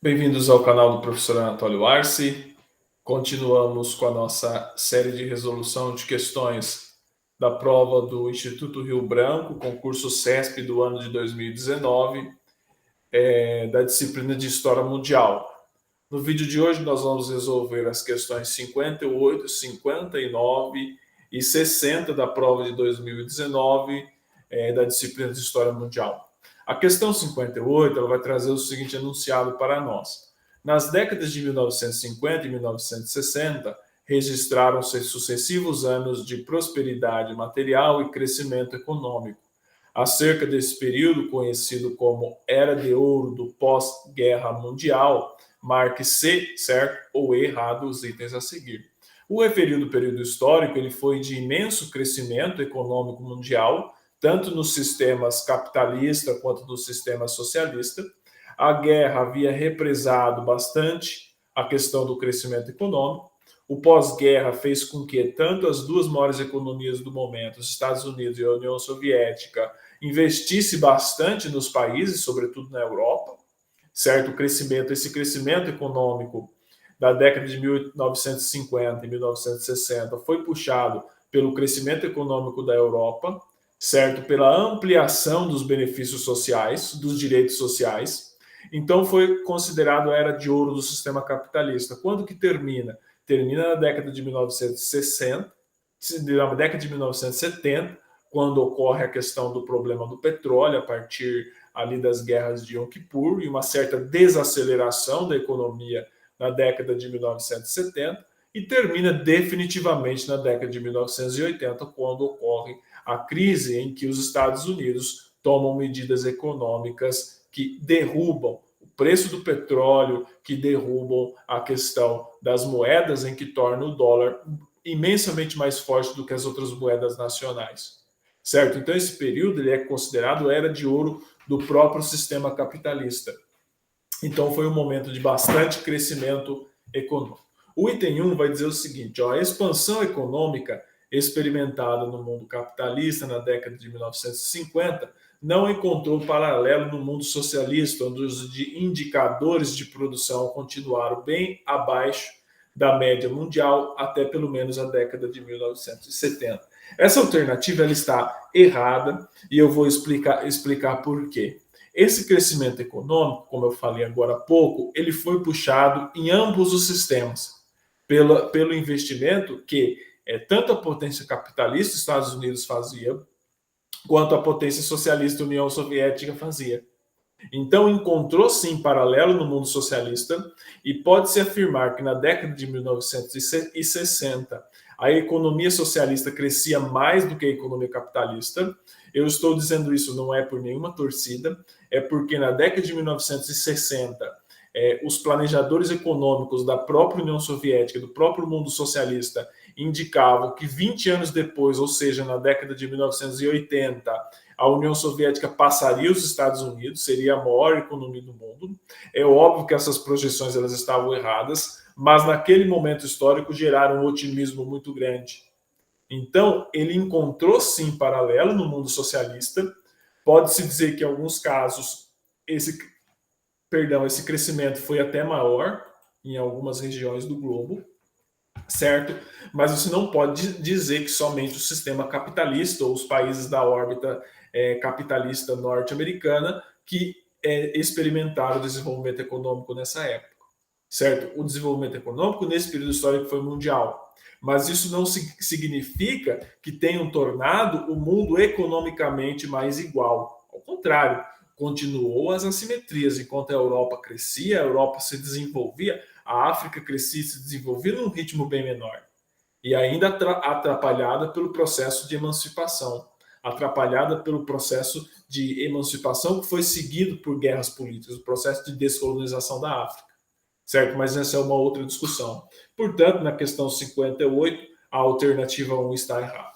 Bem-vindos ao canal do professor Anatólio Arce. Continuamos com a nossa série de resolução de questões da prova do Instituto Rio Branco, concurso CESP do ano de 2019, da disciplina de História Mundial. No vídeo de hoje nós vamos resolver as questões 58, 59 e 60 da prova de 2019, da disciplina de História Mundial. A questão 58 ela vai trazer o seguinte enunciado para nós. Nas décadas de 1950 e 1960, registraram-se sucessivos anos de prosperidade material e crescimento econômico. Acerca desse período, conhecido como Era de Ouro do Pós-Guerra Mundial, marque C, certo ou errado os itens a seguir. O referido período histórico ele foi de imenso crescimento econômico mundial, tanto nos sistemas capitalista quanto no sistema socialista. A guerra havia represado bastante a questão do crescimento econômico. O pós-guerra fez com que tanto as duas maiores economias do momento, os Estados Unidos e a União Soviética, investisse bastante nos países, sobretudo na Europa, certo? Esse crescimento econômico da década de 1950 e 1960 foi puxado pelo crescimento econômico da Europa, certo? Pela ampliação dos benefícios sociais, dos direitos sociais. Então foi considerado a era de ouro do sistema capitalista. Quando que termina? Termina na década de 1960, na década de 1970, quando ocorre a questão do problema do petróleo, a partir ali das guerras de Yom Kippur, e uma certa desaceleração da economia na década de 1970, e termina definitivamente na década de 1980, quando ocorre a crise em que os Estados Unidos tomam medidas econômicas que derrubam o preço do petróleo, que derrubam a questão das moedas, em que torna o dólar imensamente mais forte do que as outras moedas nacionais. Certo? Então esse período ele é considerado a era de ouro do próprio sistema capitalista. Então foi um momento de bastante crescimento econômico. O item 1 vai dizer o seguinte, ó, a expansão econômica experimentada no mundo capitalista na década de 1950 não encontrou paralelo no mundo socialista, onde os indicadores de produção continuaram bem abaixo da média mundial até pelo menos a década de 1970. Essa alternativa ela está errada e eu vou explicar por quê. Esse crescimento econômico, como eu falei agora há pouco, ele foi puxado em ambos os sistemas pelo investimento que tanto a potência capitalista, Estados Unidos, fazia, quanto a potência socialista, União Soviética, fazia. Então, encontrou sim paralelo no mundo socialista e pode-se afirmar que na década de 1960 a economia socialista crescia mais do que a economia capitalista. Eu estou dizendo isso não é por nenhuma torcida, é porque na década de 1960 os planejadores econômicos da própria União Soviética, do próprio mundo socialista, indicavam que 20 anos depois, ou seja, na década de 1980, a União Soviética passaria os Estados Unidos, seria a maior economia do mundo. É óbvio que essas projeções elas estavam erradas, mas naquele momento histórico geraram um otimismo muito grande. Então, ele encontrou sim paralelo no mundo socialista. Pode-se dizer que em alguns casos esse crescimento foi até maior em algumas regiões do globo, certo? Mas você não pode dizer que somente o sistema capitalista ou os países da órbita capitalista norte-americana que experimentaram o desenvolvimento econômico nessa época, certo? O desenvolvimento econômico nesse período histórico foi mundial, mas isso não significa que tenham tornado o mundo economicamente mais igual. Ao contrário, continuou as assimetrias. Enquanto a Europa crescia, a Europa se desenvolvia, a África crescia e se desenvolvia num ritmo bem menor. E ainda atrapalhada pelo processo de emancipação. Atrapalhada pelo processo de emancipação que foi seguido por guerras políticas, o processo de descolonização da África. Certo? Mas essa é uma outra discussão. Portanto, na questão 58, a alternativa 1 está errada.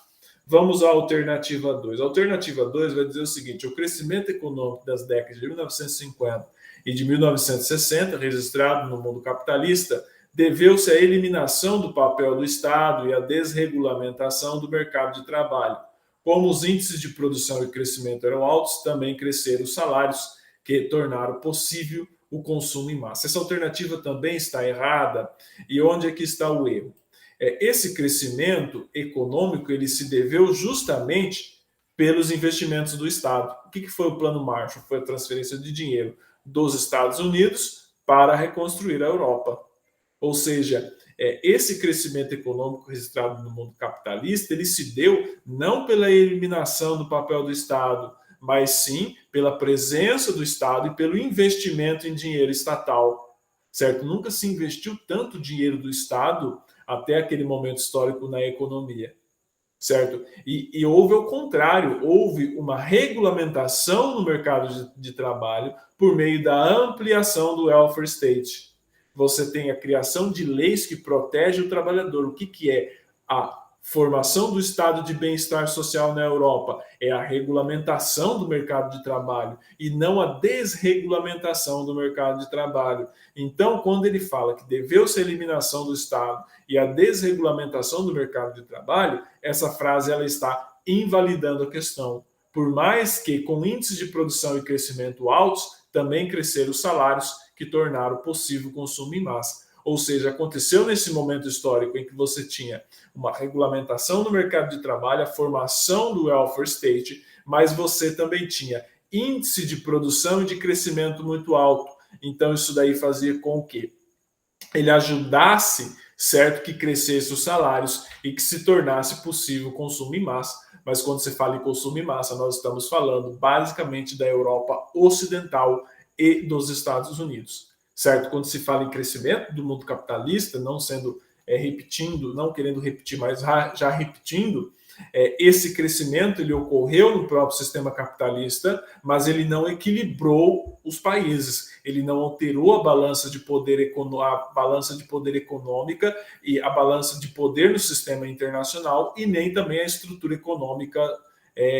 Vamos à alternativa 2. A alternativa 2 vai dizer o seguinte: o crescimento econômico das décadas de 1950 e de 1960, registrado no mundo capitalista, deveu-se à eliminação do papel do Estado e à desregulamentação do mercado de trabalho. Como os índices de produção e crescimento eram altos, também cresceram os salários, que tornaram possível o consumo em massa. Essa alternativa também está errada. E onde é que está o erro? Esse crescimento econômico ele se deveu justamente pelos investimentos do Estado. O que foi o Plano Marshall? Foi a transferência de dinheiro dos Estados Unidos para reconstruir a Europa. Ou seja, esse crescimento econômico registrado no mundo capitalista, ele se deu não pela eliminação do papel do Estado, mas sim pela presença do Estado e pelo investimento em dinheiro estatal, certo? Nunca se investiu tanto dinheiro do Estado até aquele momento histórico na economia, certo? E houve o contrário, houve uma regulamentação no mercado de trabalho por meio da ampliação do welfare state. Você tem a criação de leis que protegem o trabalhador. O que é a formação do estado de bem-estar social na Europa? É a regulamentação do mercado de trabalho e não a desregulamentação do mercado de trabalho. Então, quando ele fala que deveu-se a eliminação do Estado e a desregulamentação do mercado de trabalho, essa frase ela está invalidando a questão. Por mais que com índices de produção e crescimento altos, também cresceram os salários que tornaram possível o consumo em massa. Ou seja, aconteceu nesse momento histórico em que você tinha uma regulamentação do mercado de trabalho, a formação do welfare state, mas você também tinha índice de produção e de crescimento muito alto. Então, isso daí fazia com que ele ajudasse, certo, que crescesse os salários e que se tornasse possível o consumo em massa. Mas quando você fala em consumo em massa, nós estamos falando basicamente da Europa Ocidental e dos Estados Unidos, certo? Quando se fala em crescimento do mundo capitalista, não sendo repetindo, não querendo repetir, mas já repetindo, esse crescimento ele ocorreu no próprio sistema capitalista, mas ele não equilibrou os países, ele não alterou a balança de poder econômica e a balança de poder no sistema internacional e nem também a estrutura econômica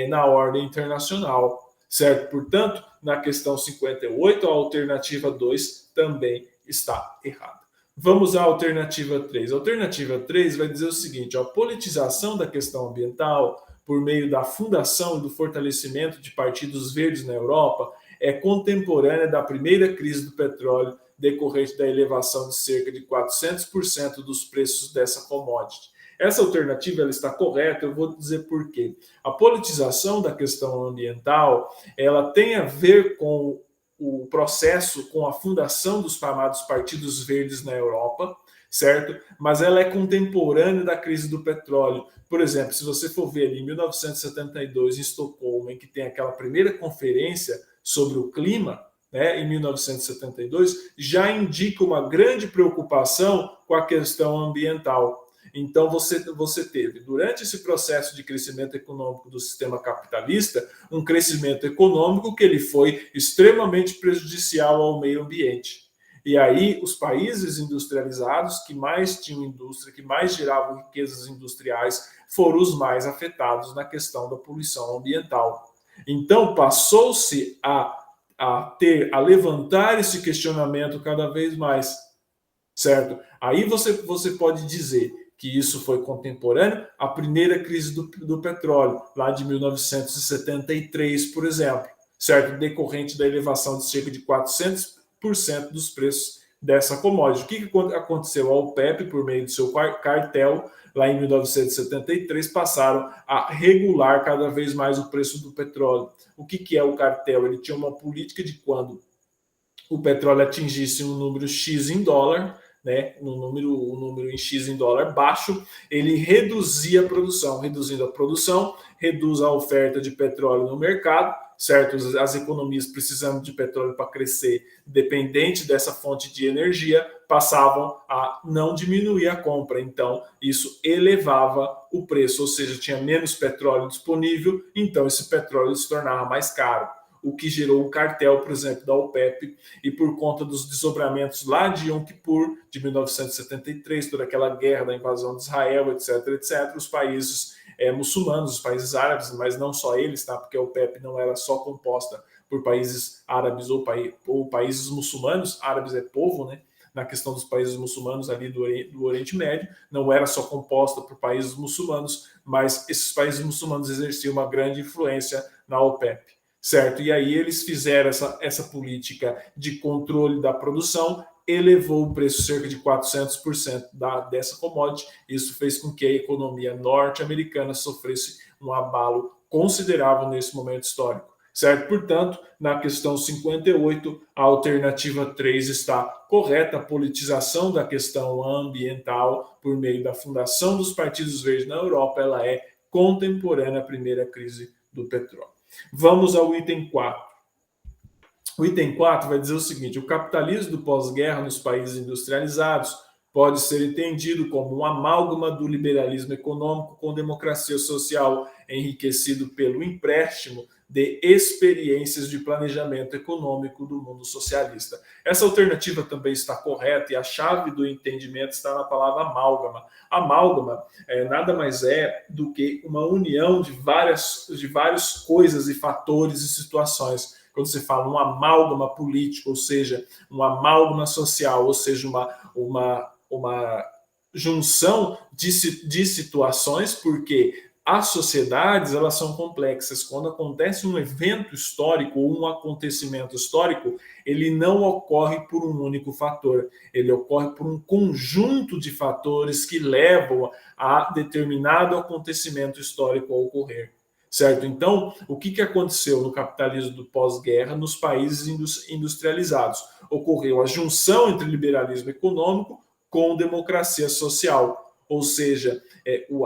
na ordem internacional, certo? Portanto, na questão 58, a alternativa 2 também está errada. Vamos à alternativa 3. A alternativa 3 vai dizer o seguinte: a politização da questão ambiental por meio da fundação e do fortalecimento de partidos verdes na Europa é contemporânea da primeira crise do petróleo decorrente da elevação de cerca de 400% dos preços dessa commodity. Essa alternativa ela está correta, eu vou dizer por quê. A politização da questão ambiental ela tem a ver com o processo com a fundação dos chamados partidos verdes na Europa, certo? Mas ela é contemporânea da crise do petróleo. Por exemplo, se você for ver ali em 1972 em Estocolmo, em que tem aquela primeira conferência sobre o clima, né, em 1972, já indica uma grande preocupação com a questão ambiental. Então, você teve, durante esse processo de crescimento econômico do sistema capitalista, um crescimento econômico que ele foi extremamente prejudicial ao meio ambiente. E aí, os países industrializados, que mais tinham indústria, que mais geravam riquezas industriais, foram os mais afetados na questão da poluição ambiental. Então, passou-se a levantar esse questionamento cada vez mais, certo? Aí você pode dizer que isso foi contemporâneo à primeira crise do petróleo, lá de 1973, por exemplo, certo? Decorrente da elevação de cerca de 400% dos preços dessa commodity. O que aconteceu? A OPEP, por meio do seu cartel, lá em 1973, passaram a regular cada vez mais o preço do petróleo. O que é o cartel? Ele tinha uma política de quando o petróleo atingisse um número X em dólar, né, um número em X em dólar baixo, ele reduzia a produção. Reduzindo a produção, reduz a oferta de petróleo no mercado, certo? As economias precisando de petróleo para crescer, dependente dessa fonte de energia, passavam a não diminuir a compra. Então, isso elevava o preço, ou seja, tinha menos petróleo disponível, então esse petróleo se tornava mais caro. O que gerou o cartel, por exemplo, da OPEP, e por conta dos desdobramentos lá de Yom Kippur, de 1973, toda aquela guerra da invasão de Israel, etc., os países muçulmanos, os países árabes, mas não só eles, tá? Porque a OPEP não era só composta por países árabes ou países muçulmanos, árabes é povo, né? Na questão dos países muçulmanos ali do Oriente Médio, não era só composta por países muçulmanos, mas esses países muçulmanos exerciam uma grande influência na OPEP, certo? E aí eles fizeram essa política de controle da produção, elevou o preço cerca de 400% dessa commodity. Isso fez com que a economia norte-americana sofresse um abalo considerável nesse momento histórico, certo? Portanto, na questão 58, a alternativa 3 está correta. A politização da questão ambiental por meio da fundação dos partidos verdes na Europa, ela é contemporânea à primeira crise do petróleo. Vamos ao item 4. O item 4 vai dizer o seguinte: o capitalismo do pós-guerra nos países industrializados pode ser entendido como um amálgama do liberalismo econômico com democracia social, enriquecido pelo empréstimo de experiências de planejamento econômico do mundo socialista. Essa alternativa também está correta e a chave do entendimento está na palavra amálgama. Amálgama nada mais é do que uma união de várias coisas e fatores e situações. Quando você fala um amálgama político, ou seja, um amálgama social, ou seja, uma junção de situações, porque as sociedades, elas são complexas. Quando acontece um evento histórico ou um acontecimento histórico, ele não ocorre por um único fator, ele ocorre por um conjunto de fatores que levam a determinado acontecimento histórico a ocorrer. Certo? Então, o que aconteceu no capitalismo do pós-guerra nos países industrializados? Ocorreu a junção entre liberalismo econômico com democracia social, ou seja,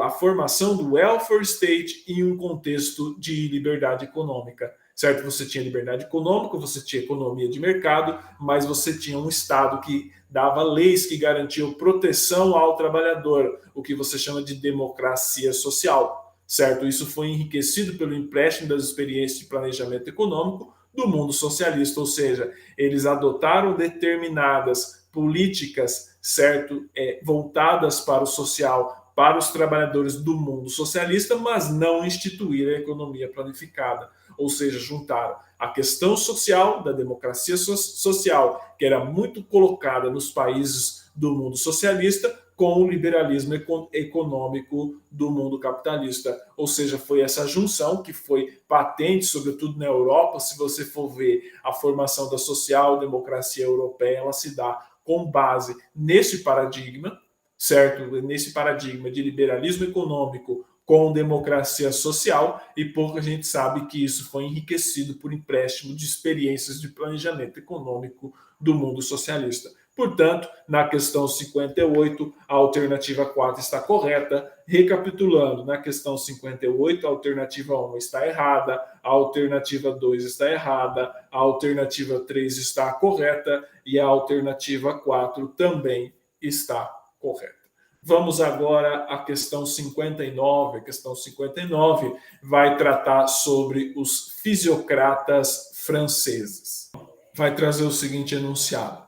a formação do welfare state em um contexto de liberdade econômica. Certo? Você tinha liberdade econômica, você tinha economia de mercado, mas você tinha um Estado que dava leis que garantiam proteção ao trabalhador, o que você chama de democracia social. Certo? Isso foi enriquecido pelo empréstimo das experiências de planejamento econômico do mundo socialista, ou seja, eles adotaram determinadas políticas, certo, voltadas para o social, para os trabalhadores do mundo socialista, mas não instituíram a economia planificada, ou seja, juntaram a questão social, da democracia social, que era muito colocada nos países do mundo socialista, com o liberalismo econômico do mundo capitalista. Ou seja, foi essa junção que foi patente, sobretudo na Europa. Se você for ver a formação da social-democracia europeia, ela se dá com base nesse paradigma, certo? Nesse paradigma de liberalismo econômico com democracia social, e pouca gente sabe que isso foi enriquecido por empréstimo de experiências de planejamento econômico do mundo socialista. Portanto, na questão 58, a alternativa 4 está correta. Recapitulando, na questão 58, a alternativa 1 está errada, a alternativa 2 está errada, a alternativa 3 está correta e a alternativa 4 também está correta. Vamos agora à questão 59. A questão 59 vai tratar sobre os fisiocratas franceses. Vai trazer o seguinte enunciado: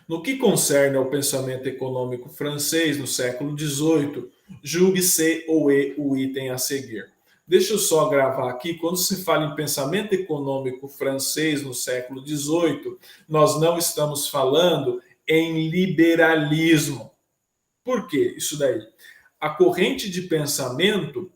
no que concerne ao pensamento econômico francês no século XVIII, julgue C ou E o item a seguir. Deixa eu só gravar aqui, quando se fala em pensamento econômico francês no século XVIII, nós não estamos falando em liberalismo. Por que isso daí? A corrente de pensamento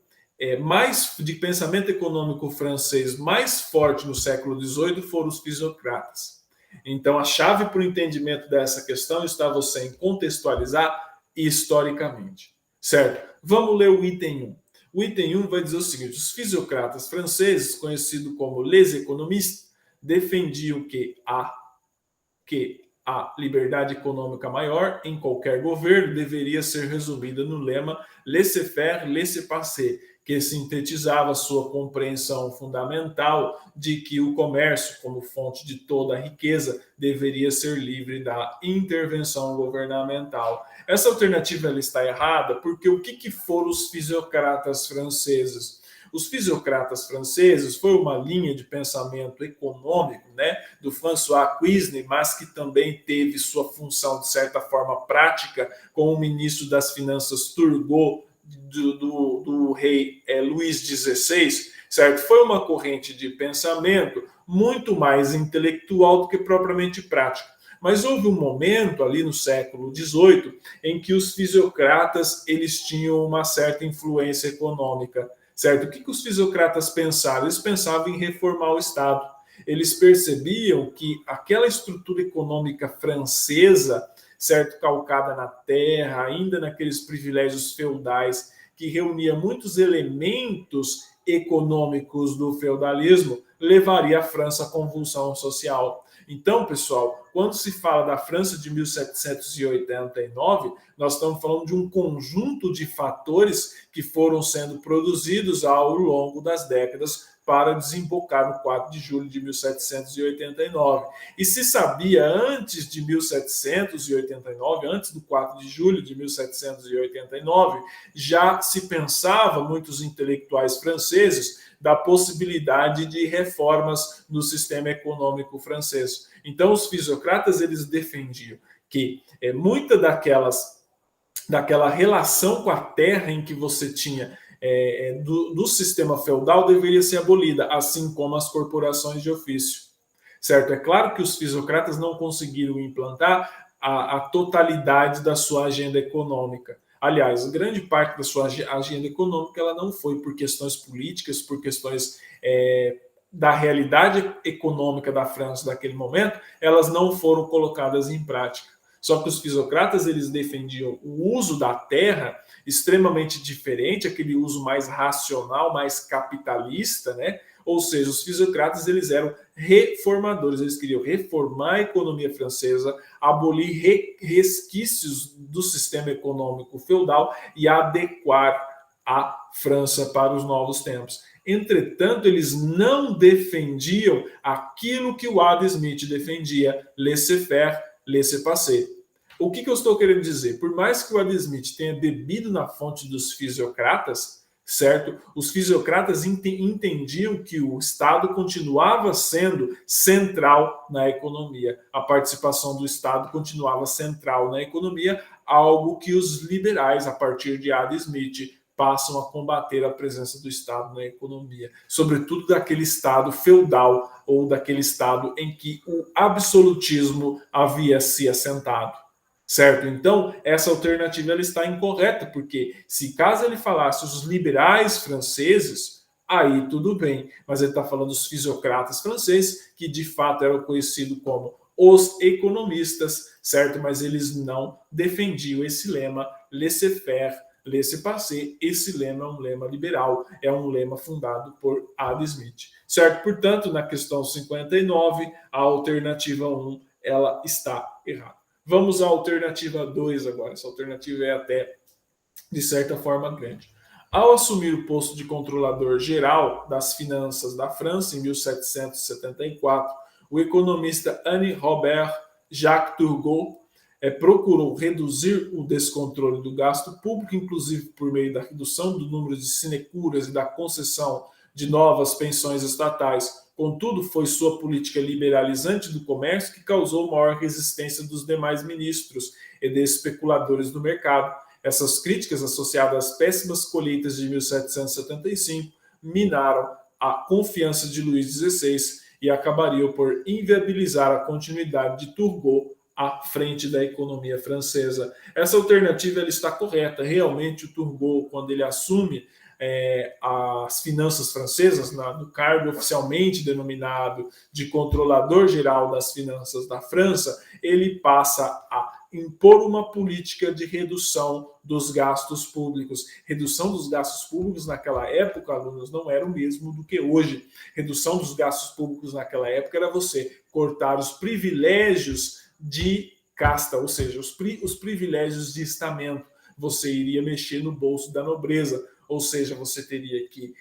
pensamento econômico francês mais forte no século XVIII foram os fisiocratas. Então, a chave para o entendimento dessa questão está você em contextualizar historicamente, certo? Vamos ler o item 1. O item 1 vai dizer o seguinte: os fisiocratas franceses, conhecidos como les économistes, defendiam que a liberdade econômica maior em qualquer governo deveria ser resumida no lema laissez-faire, laissez-passer, que sintetizava sua compreensão fundamental de que o comércio, como fonte de toda a riqueza, deveria ser livre da intervenção governamental. Essa alternativa ela está errada porque o que foram os fisiocratas franceses? Os fisiocratas franceses foi uma linha de pensamento econômico, do François Cuisne, mas que também teve sua função, de certa forma, prática com o ministro das Finanças Turgot, do rei Luís XVI, certo? Foi uma corrente de pensamento muito mais intelectual do que propriamente prática. Mas houve um momento ali no século XVIII em que os fisiocratas eles tinham uma certa influência econômica, certo? O que os fisiocratas pensavam? Eles pensavam em reformar o Estado. Eles percebiam que aquela estrutura econômica francesa, certo, calcada na terra, ainda naqueles privilégios feudais, que reunia muitos elementos econômicos do feudalismo, levaria a França à convulsão social. Então, pessoal, quando se fala da França de 1789, nós estamos falando de um conjunto de fatores que foram sendo produzidos ao longo das décadas para desembocar no 4 de julho de 1789. E se sabia antes de 1789, antes do 4 de julho de 1789, já se pensava, muitos intelectuais franceses, da possibilidade de reformas no sistema econômico francês. Então, os fisiocratas, eles defendiam que muita daquela relação com a terra em que você tinha do sistema feudal deveria ser abolida, assim como as corporações de ofício. Certo? É claro que os fisiocratas não conseguiram implantar a totalidade da sua agenda econômica. Aliás, grande parte da sua agenda econômica ela não foi por questões políticas, por questões da realidade econômica da França daquele momento, elas não foram colocadas em prática. Só que os fisiocratas eles defendiam o uso da terra extremamente diferente, aquele uso mais racional, mais capitalista, né? Ou seja, os fisiocratas eles eram reformadores, eles queriam reformar a economia francesa, abolir resquícios do sistema econômico feudal e adequar a França para os novos tempos. Entretanto, eles não defendiam aquilo que o Adam Smith defendia, laissez-faire, laissez-passer. O que eu estou querendo dizer? Por mais que o Adam Smith tenha bebido na fonte dos fisiocratas, certo? Os fisiocratas entendiam que o Estado continuava sendo central na economia. A participação do Estado continuava central na economia, algo que os liberais, a partir de Adam Smith, passam a combater a presença do Estado na economia, sobretudo daquele Estado feudal ou daquele Estado em que o absolutismo havia se assentado. Certo? Então, essa alternativa ela está incorreta, porque se caso ele falasse os liberais franceses, aí tudo bem, mas ele está falando dos fisiocratas franceses, que de fato eram conhecidos como os economistas, certo? Mas eles não defendiam esse lema laissez-faire, laissez-passer. Esse lema é um lema liberal, é um lema fundado por Adam Smith, certo? Portanto, na questão 59, a alternativa 1 ela está errada. Vamos à alternativa 2 agora. Essa alternativa é até, de certa forma, grande. Ao assumir o posto de controlador geral das finanças da França, em 1774, o economista Henri Robert Jacques Turgot procurou reduzir o descontrole do gasto público, inclusive por meio da redução do número de sinecuras e da concessão de novas pensões estatais. Contudo, foi sua política liberalizante do comércio que causou maior resistência dos demais ministros e de especuladores do mercado. Essas críticas, associadas às péssimas colheitas de 1775, minaram a confiança de Luís XVI e acabariam por inviabilizar a continuidade de Turgot à frente da economia francesa. Essa alternativa ela está correta. Realmente, o Turgot, quando ele assume as finanças francesas, no cargo oficialmente denominado de controlador geral das finanças da França, ele passa a impor uma política de redução dos gastos públicos. Redução dos gastos públicos naquela época, alunos, não era o mesmo do que hoje. Redução dos gastos públicos naquela época era você cortar os privilégios de casta, ou seja, os privilégios de estamento. Você iria mexer no bolso da nobreza, ou seja, você teria que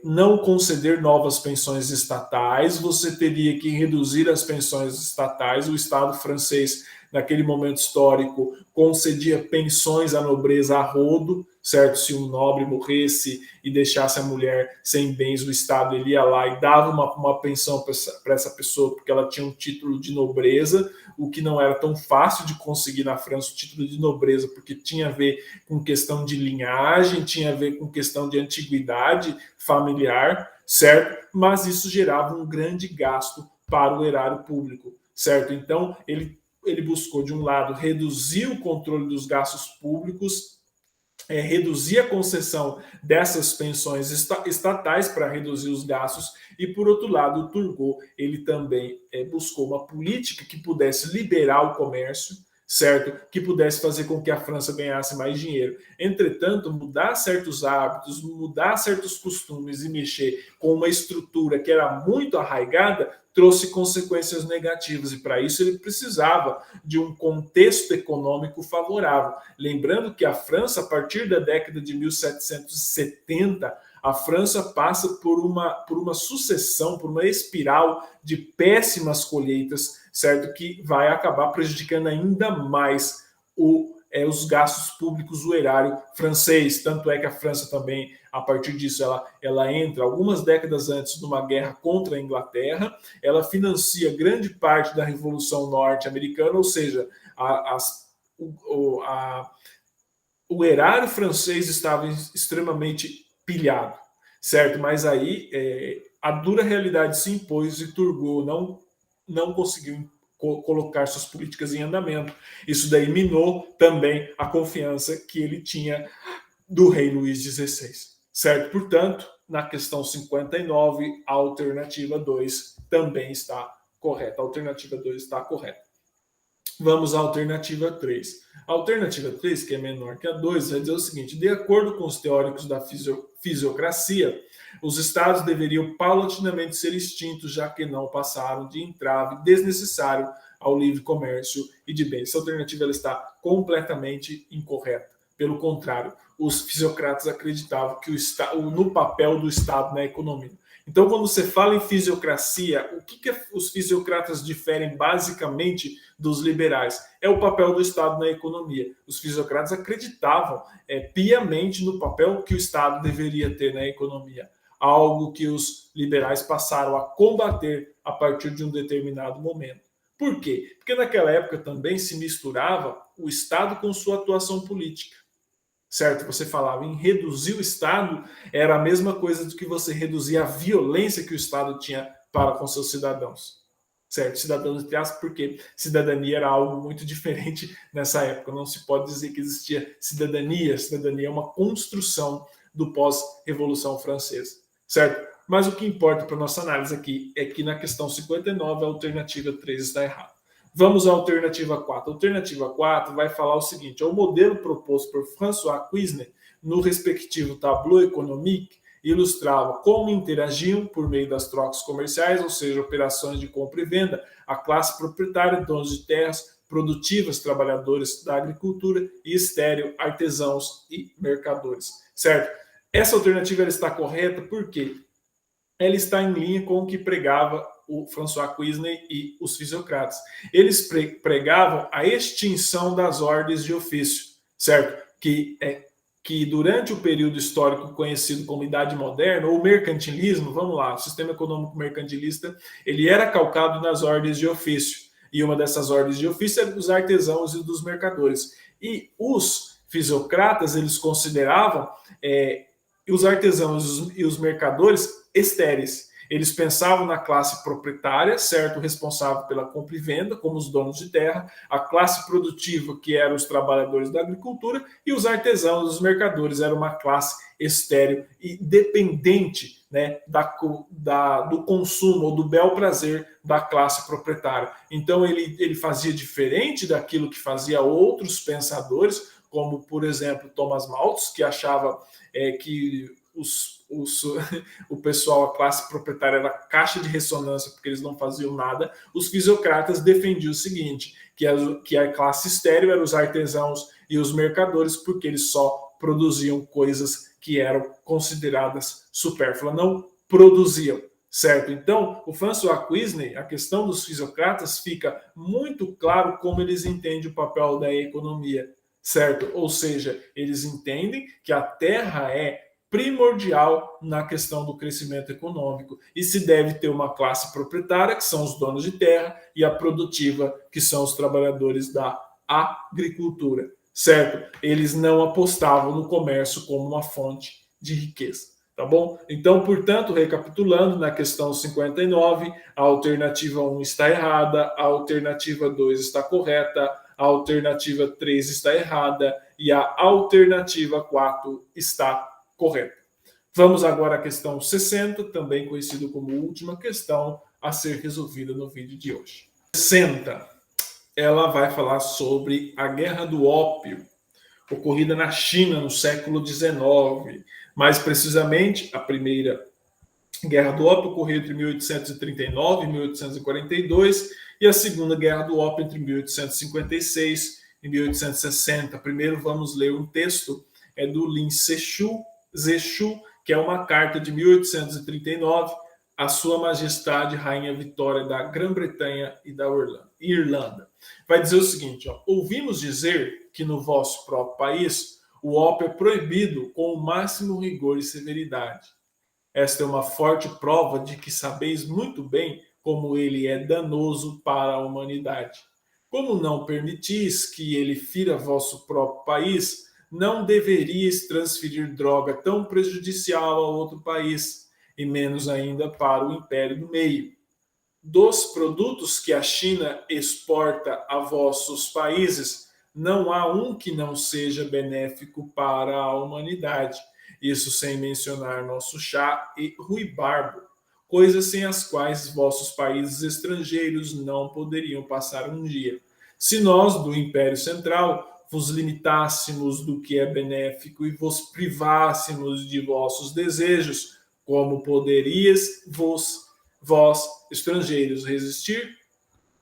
não conceder novas pensões estatais, você teria que reduzir as pensões estatais. O Estado francês, naquele momento histórico, concedia pensões à nobreza a rodo, certo? Se um nobre morresse e deixasse a mulher sem bens, o Estado ele ia lá e dava uma pensão para essa pessoa, porque ela tinha um título de nobreza, o que não era tão fácil de conseguir na França, o título de nobreza, porque tinha a ver com questão de linhagem, tinha a ver com questão de antiguidade familiar, certo? Mas isso gerava um grande gasto para o erário público, certo? Então, ele buscou, de um lado, reduzir o controle dos gastos públicos reduzir a concessão dessas pensões estatais para reduzir os gastos, e por outro lado o Turgot ele também buscou uma política que pudesse liberar o comércio, certo? Que pudesse fazer com que a França ganhasse mais dinheiro. Entretanto, mudar certos hábitos, mudar certos costumes e mexer com uma estrutura que era muito arraigada trouxe consequências negativas, e para isso ele precisava de um contexto econômico favorável. Lembrando que a França, a partir da década de 1770, a França passa por uma sucessão, por uma espiral de péssimas colheitas, certo? Que vai acabar prejudicando ainda mais os gastos públicos, o erário francês. Tanto é que a França também, a partir disso, ela entra algumas décadas antes numa guerra contra a Inglaterra, ela financia grande parte da Revolução Norte-Americana, ou seja, o erário francês estava extremamente pilhado, certo? Mas aí a dura realidade se impôs e Turgot não conseguiu colocar suas políticas em andamento. Isso daí minou também a confiança que ele tinha do rei Luís XVI, certo? Portanto, na questão 59, a alternativa 2 também está correta. A alternativa 2 está correta. Vamos à alternativa 3. A alternativa 3, que é menor que a 2, vai dizer o seguinte: de acordo com os teóricos da fisiocracia, os estados deveriam paulatinamente ser extintos, já que não passaram de entrave desnecessário ao livre comércio e de bens. Essa alternativa ela está completamente incorreta. Pelo contrário, os fisiocratas acreditavam que no papel do Estado na economia. Então, quando você fala em fisiocracia, o que os fisiocratas diferem basicamente dos liberais? É o papel do Estado na economia. Os fisiocratas acreditavam piamente no papel que o Estado deveria ter na economia, algo que os liberais passaram a combater a partir de um determinado momento. Por quê? Porque naquela época também se misturava o Estado com sua atuação política. Certo? Você falava em reduzir o Estado, era a mesma coisa do que você reduzir a violência que o Estado tinha para com seus cidadãos. Certo? Cidadãos, entre aspas, porque cidadania era algo muito diferente nessa época. Não se pode dizer que existia cidadania. Cidadania é uma construção do pós-Revolução Francesa. Certo? Mas o que importa para a nossa análise aqui é que na questão 59 a alternativa 3 está errada. Vamos à alternativa 4. A alternativa 4 vai falar o seguinte: é o modelo proposto por François Cuisner no respectivo Tableau Économique ilustrava como interagiam por meio das trocas comerciais, ou seja, operações de compra e venda, a classe proprietária, donos de terras produtivas, trabalhadores da agricultura e estéril, artesãos e mercadores. Certo? Essa alternativa ela está correta porque ela está em linha com o que pregava o François Cuisner e os fisiocratas. Eles pregavam a extinção das ordens de ofício, certo? Que durante o período histórico conhecido como Idade Moderna, ou mercantilismo, vamos lá, o sistema econômico mercantilista, ele era calcado nas ordens de ofício. E uma dessas ordens de ofício era dos artesãos e dos mercadores. E os fisiocratas, eles consideravam os artesãos e os mercadores estéreis. Eles pensavam na classe proprietária, certo, responsável pela compra e venda, como os donos de terra, a classe produtiva, que eram os trabalhadores da agricultura, e os artesãos, os mercadores, era uma classe estéril e dependente, né, do consumo ou do bel prazer da classe proprietária. Então ele fazia diferente daquilo que fazia outros pensadores, como, por exemplo, Thomas Malthus, que achava que o pessoal, a classe proprietária, era caixa de ressonância porque eles não faziam nada. Os fisiocratas defendiam o seguinte, que a classe estéril eram os artesãos e os mercadores, porque eles só produziam coisas que eram consideradas supérfluas, não produziam, certo? Então, o François Cuisner, a questão dos fisiocratas, fica muito claro como eles entendem o papel da economia, certo? Ou seja, eles entendem que a terra é primordial na questão do crescimento econômico e se deve ter uma classe proprietária, que são os donos de terra, e a produtiva, que são os trabalhadores da agricultura, certo? Eles não apostavam no comércio como uma fonte de riqueza, tá bom? Então, portanto, recapitulando, na questão 59, a alternativa 1 está errada, a alternativa 2 está correta, a alternativa 3 está errada e a alternativa 4 está correta. Vamos agora à questão 60, também conhecido como última questão a ser resolvida no vídeo de hoje. 60, ela vai falar sobre a Guerra do Ópio, ocorrida na China no século XIX. Mais precisamente, a primeira Guerra do Ópio ocorreu entre 1839 e 1842 e a Segunda Guerra do Ópio entre 1856 e 1860. Primeiro vamos ler um texto do Lin Zexu, que é uma carta de 1839 à Sua Majestade Rainha Vitória da Grã-Bretanha e da Irlanda. Vai dizer o seguinte: ouvimos dizer que no vosso próprio país o ópio é proibido com o máximo rigor e severidade. Esta é uma forte prova de que sabeis muito bem como ele é danoso para a humanidade. Como não permitis que ele fira vosso próprio país, não deveríeis transferir droga tão prejudicial a outro país, e menos ainda para o Império do Meio. Dos produtos que a China exporta a vossos países, não há um que não seja benéfico para a humanidade. Isso sem mencionar nosso chá e ruibarbo, coisas sem as quais vossos países estrangeiros não poderiam passar um dia. Se nós, do Império Central, vos limitássemos do que é benéfico e vos privássemos de vossos desejos, como poderias vós, estrangeiros, resistir?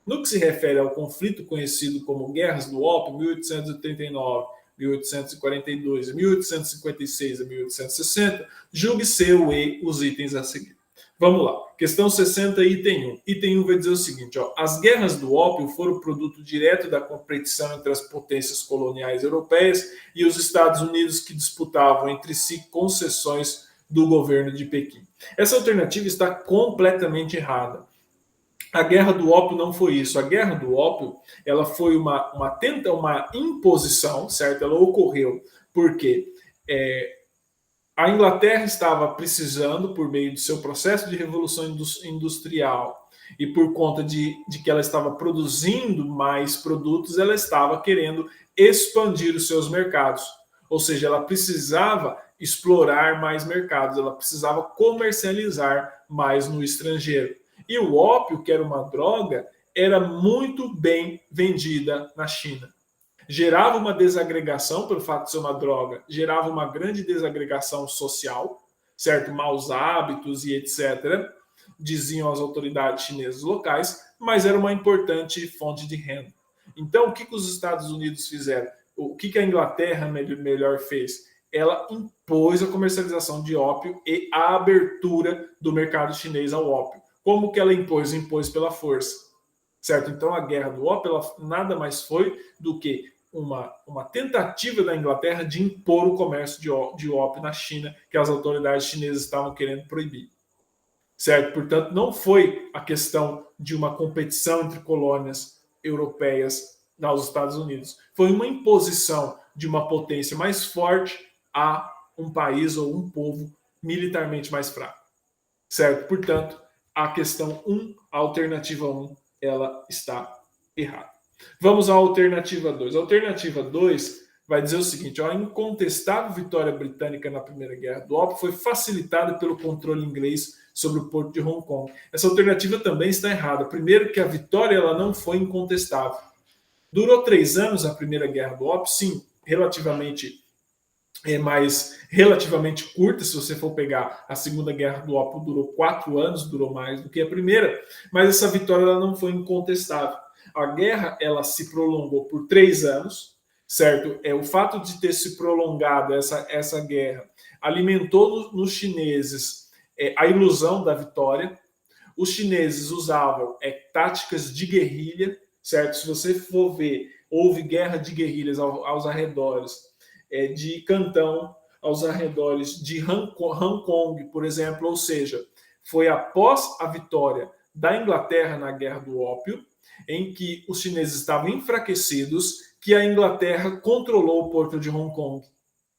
No que se refere ao conflito conhecido como Guerras do Ópio, 1839, 1842, 1856 e 1860, julgue-se os itens a seguir. Vamos lá. Questão 60, item 1. Item 1 vai dizer o seguinte: as guerras do ópio foram produto direto da competição entre as potências coloniais europeias e os Estados Unidos, que disputavam entre si concessões do governo de Pequim. Essa alternativa está completamente errada. A Guerra do Ópio não foi isso. A Guerra do Ópio, ela foi uma imposição, certo? Ela ocorreu porque a Inglaterra estava precisando, por meio do seu processo de revolução industrial e por conta de que ela estava produzindo mais produtos, ela estava querendo expandir os seus mercados. Ou seja, ela precisava explorar mais mercados, ela precisava comercializar mais no estrangeiro. E o ópio, que era uma droga, era muito bem vendida na China. Gerava uma desagregação, pelo fato de ser uma droga, gerava uma grande desagregação social, certo? Maus hábitos e etc., diziam as autoridades chinesas locais, mas era uma importante fonte de renda. Então, o que os Estados Unidos fizeram? O que a Inglaterra melhor fez? Ela impôs a comercialização de ópio e a abertura do mercado chinês ao ópio. Como que ela impôs? Impôs pela força, certo? Então, a Guerra do Ópio ela nada mais foi do que uma tentativa da Inglaterra de impor o comércio de ópio na China, que as autoridades chinesas estavam querendo proibir, certo? Portanto, não foi a questão de uma competição entre colônias europeias aos Estados Unidos. Foi uma imposição de uma potência mais forte a um país ou um povo militarmente mais fraco, certo? Portanto, a questão 1, a alternativa 1, ela está errada. Vamos à alternativa 2. A alternativa 2 vai dizer o seguinte: a incontestável vitória britânica na Primeira Guerra do Ópio foi facilitada pelo controle inglês sobre o porto de Hong Kong. Essa alternativa também está errada. Primeiro que a vitória ela não foi incontestável. Durou 3 anos a Primeira Guerra do Ópio, sim, relativamente curta. Se você for pegar a Segunda Guerra do Ópio, durou 4 anos, durou mais do que a primeira, mas essa vitória ela não foi incontestável. A guerra ela se prolongou por 3 anos, certo? O fato de ter se prolongado essa guerra alimentou nos chineses a ilusão da vitória. Os chineses usavam táticas de guerrilha, certo? Se você for ver, houve guerra de guerrilhas aos arredores de Cantão, aos arredores de Hong Kong, por exemplo. Ou seja, foi após a vitória da Inglaterra na Guerra do Ópio, em que os chineses estavam enfraquecidos, que a Inglaterra controlou o porto de Hong Kong,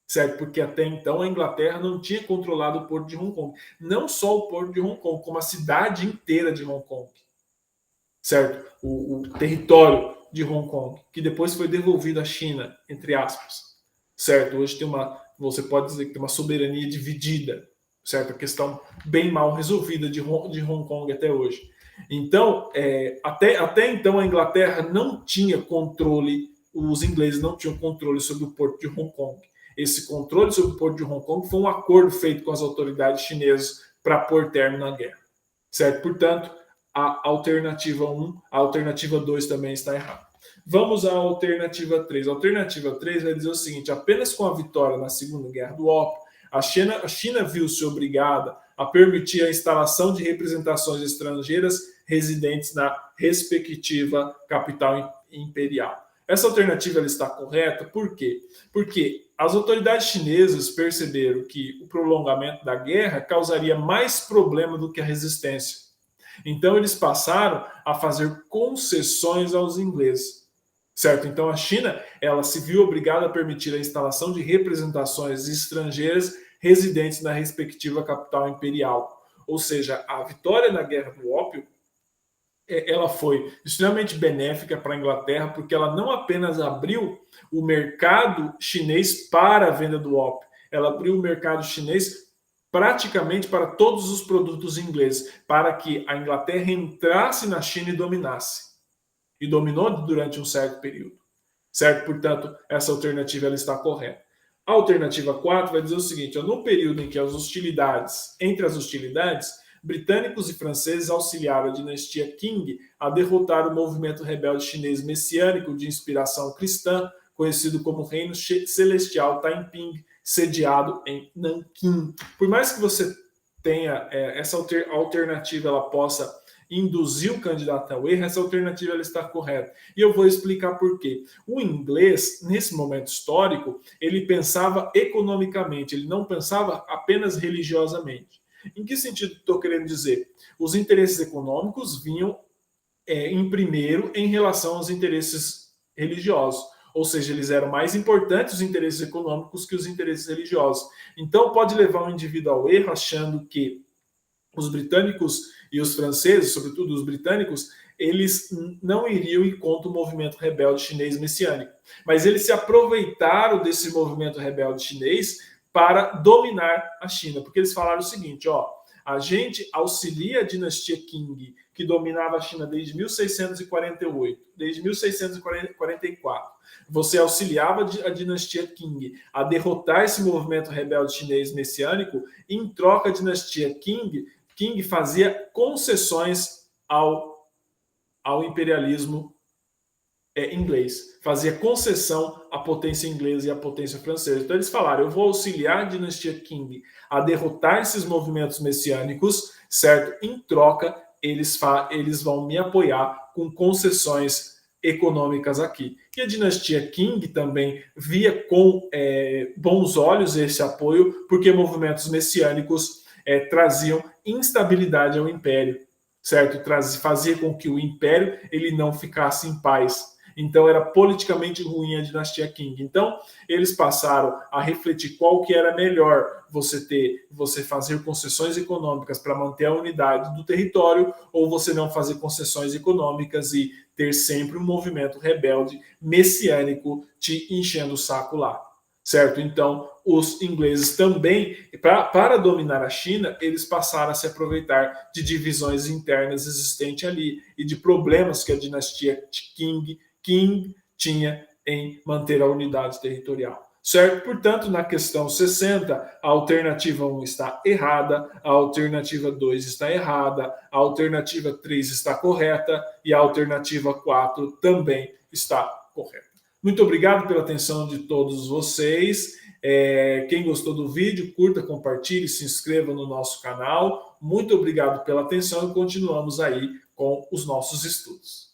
certo? Porque até então a Inglaterra não tinha controlado o porto de Hong Kong. Não só o porto de Hong Kong, como a cidade inteira de Hong Kong, certo? O território de Hong Kong, que depois foi devolvido à China, entre aspas, certo? Hoje você pode dizer que tem uma soberania dividida, certo? A questão bem mal resolvida de Hong Kong até hoje. Então, até então a Inglaterra não tinha controle, os ingleses não tinham controle sobre o porto de Hong Kong. Esse controle sobre o porto de Hong Kong foi um acordo feito com as autoridades chinesas para pôr término à guerra, certo? Portanto, a alternativa 1, a alternativa 2 também está errada. Vamos à alternativa 3. A alternativa 3 vai dizer o seguinte: apenas com a vitória na Segunda Guerra do Ópio, a China viu-se obrigada a permitir a instalação de representações estrangeiras residentes na respectiva capital imperial. Essa alternativa ela está correta, por quê? Porque as autoridades chinesas perceberam que o prolongamento da guerra causaria mais problema do que a resistência. Então eles passaram a fazer concessões aos ingleses, certo? Então a China ela se viu obrigada a permitir a instalação de representações estrangeiras residentes na respectiva capital imperial. Ou seja, a vitória na Guerra do Ópio ela foi extremamente benéfica para a Inglaterra, porque ela não apenas abriu o mercado chinês para a venda do ópio, ela abriu o mercado chinês praticamente para todos os produtos ingleses, para que a Inglaterra entrasse na China e dominasse. E dominou durante um certo período, certo? Portanto, essa alternativa ela está correta. A alternativa 4 vai dizer o seguinte: no período em que entre as hostilidades, britânicos e franceses auxiliaram a dinastia Qing a derrotar o movimento rebelde chinês messiânico de inspiração cristã, conhecido como Reino Celestial Taiping, sediado em Nanquim. Por mais que você tenha essa alternativa, ela possa induzir o candidato ao erro, essa alternativa ela está correta. E eu vou explicar por quê. O inglês, nesse momento histórico, ele pensava economicamente, ele não pensava apenas religiosamente. Em que sentido estou querendo dizer? Os interesses econômicos vinham em primeiro em relação aos interesses religiosos. Ou seja, eles eram mais importantes os interesses econômicos que os interesses religiosos. Então, pode levar um indivíduo ao erro achando que os britânicos e os franceses, sobretudo os britânicos, eles não iriam ir contra o movimento rebelde chinês messiânico. Mas eles se aproveitaram desse movimento rebelde chinês para dominar a China, porque eles falaram o seguinte: a gente auxilia a dinastia Qing, que dominava a China desde 1648, desde 1644. Você auxiliava a dinastia Qing a derrotar esse movimento rebelde chinês messiânico. Em troca, a dinastia Qing fazia concessões ao imperialismo inglês, fazia concessão à potência inglesa e à potência francesa. Então eles falaram: eu vou auxiliar a dinastia Qing a derrotar esses movimentos messiânicos, certo? Em troca, eles vão me apoiar com concessões econômicas aqui. E a dinastia Qing também via com bons olhos esse apoio, porque movimentos messiânicos traziam instabilidade ao império, certo? Fazia com que o império ele não ficasse em paz. Então era politicamente ruim a dinastia Qing. Então eles passaram a refletir qual que era melhor: você fazer concessões econômicas para manter a unidade do território, ou você não fazer concessões econômicas e ter sempre um movimento rebelde messiânico te enchendo o saco lá, certo? Então os ingleses também, para dominar a China, eles passaram a se aproveitar de divisões internas existentes ali e de problemas que a dinastia Qing tinha em manter a unidade territorial, certo? Portanto, na questão 60, a alternativa 1 está errada, a alternativa 2 está errada, a alternativa 3 está correta e a alternativa 4 também está correta. Muito obrigado pela atenção de todos vocês. Quem gostou do vídeo, curta, compartilhe, se inscreva no nosso canal. Muito obrigado pela atenção e continuamos aí com os nossos estudos.